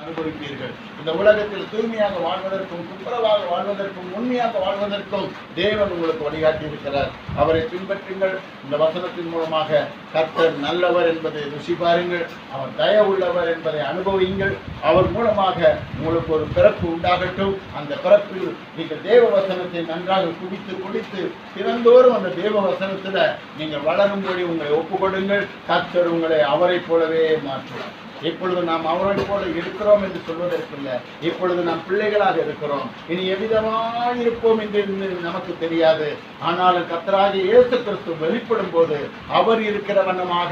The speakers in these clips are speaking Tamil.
அனுபவிப்பீர்கள். இந்த உலகத்தில் தூய்மையாக வாழ்வதற்கும், துப்புரவாக வாழ்வதற்கும், உண்மையாக வாழ்வதற்கும் தேவன் உங்களுக்கு வழிகாட்டி இருக்கிறார். அவரை பின்பற்றுங்கள். இந்த வசனத்தின் மூலமாக கர்த்தர் நல்லவர் என்பதை ருசி பாருங்கள். அவர் தயவுள்ளவர் என்பதை அனுபவியுங்கள். அவர் மூலமாக உங்களுக்கு ஒரு பிறப்பு உண்டாகட்டும். அந்த பிறப்பில் நீங்கள் தேவ வசனத்தை நன்றாக குடித்து தினந்தோறும் அந்த தேவ வசனத்தில் நீங்கள் வளரும்படி உங்களை ஒப்புக்கொடுங்கள். கர்த்தர் உங்களை அவரை போலவே மாற்றுவார். இப்பொழுது நாம் அவரை போல இருக்கிறோம் என்று சொல்வதற்கில்லை. இப்பொழுது நாம் பிள்ளைகளாக இருக்கிறோம். இனி எவ்விதமாக இருப்போம் என்று நமக்கு தெரியாது. ஆனாலும் கர்த்தராகிய இயேசு கிறிஸ்து வெளிப்படும் போது அவர் இருக்கிற வண்ணமாக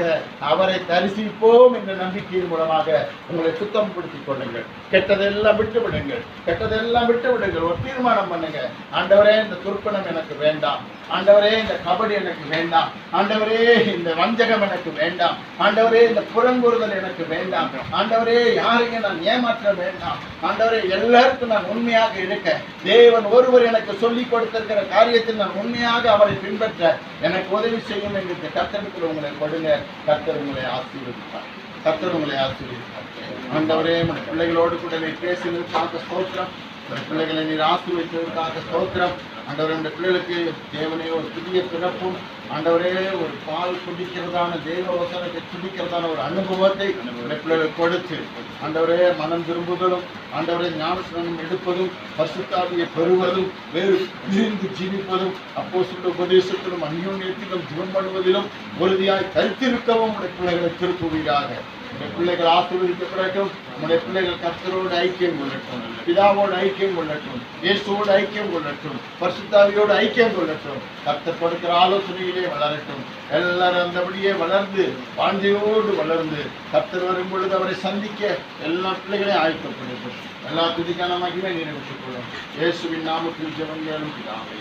அவரை தரிசிப்போம் என்ற நம்பிக்கையின் மூலமாக உங்களை சுத்தப்படுத்திக் கொள்ளுங்கள். கெட்டதெல்லாம் விட்டு விடுங்கள். ஒரு தீர்மானம் பண்ணுங்க. ஆண்டவரே, இந்த துர்ப்பணம் எனக்கு வேண்டாம். ஆண்டவரே, இந்த கபடி எனக்கு வேண்டாம். ஆண்டவரே, இந்த வஞ்சகம் எனக்கு வேண்டாம். ஆண்டவரே, இந்த புறங்கூறுதல் எனக்கு வேண்டாம். ஆண்டவரே, யாரையும் நான் ஏமாற்ற வேண்டாம். ஆண்டவரே, எல்லாருக்கும் நான் உண்மையாக இருக்க தேவன் ஒருவர் எனக்கு சொல்லிக் கொடுத்திருக்கிற காரியத்தில் நான் உண்மையாக அவரை பின்பற்ற எனக்கு உதவி செய்யும் என்று கர்த்தருக்கு உங்களை கொடுங்க. கர்த்தர் உங்களை ஆசீர்வதிப்பார். ஆண்டவரே, உடைய பிள்ளைகளோடு கூட நீ பேசினதுக்காக ஸ்தோத்திரம். பிள்ளைகளை நீர் ஆசீர்வதித்ததற்காக ஸ்தோத்திரம். ஆண்டவரே, இந்த பிள்ளைகளுக்கு தேவனே ஒரு புதிய பிறப்பும், ஆண்டவரே, ஒரு பால் குடிக்கிறதான தேவ வசனத்தை குடிக்கிறதான ஒரு அனுபவத்தை பிள்ளைகள் கொடுத்து, ஆண்டவரே, மனம் திரும்புதலும், ஆண்டவரே, ஞானஸ்நானம் எடுப்பதும், பரிசுத்தாவியை பெறுவதும், வேறு பிரிந்து ஜீவிப்பதும், அப்போஸ்தலர் உபதேசத்திலும் அந்யோன்யத்திலும் ஜெபம் பண்ணுவதிலும் உறுதியாய் கருத்திருக்கவும் உடைய பிள்ளைகளை திருப்புவீராக. உடைய பிள்ளைகள் ஆசீர்வதிக்கப்படட்டும். உடைய பிள்ளைகள் கர்த்தரோடு ஐக்கியம் கொள்ளட்டும். பிதாவோடு ஐக்கியம் கொள்ளட்டும். இயேசுவோடு ஐக்கியம் கொள்ளட்டும். பரிசுத்தாவியோடு ஐக்கியம் கொள்ளட்டும். கர்த்தர் கொடுக்கிற ஆலோசனையிலே வளரட்டும். எல்லாரும் அந்தபடியே வளர்ந்து வாஞ்சையோடு வளர்ந்து கர்த்தர் வரும் பொழுது அவரை சந்திக்க எல்லா பிள்ளைகளையும் ஆயத்தப்படட்டும். எல்லா துதிக்கான மகிமை நிறைவேற்றிக் கொள்ளும். இயேசுவின் நாமத்தில் ஜெபம் கேளும் பிதாவே.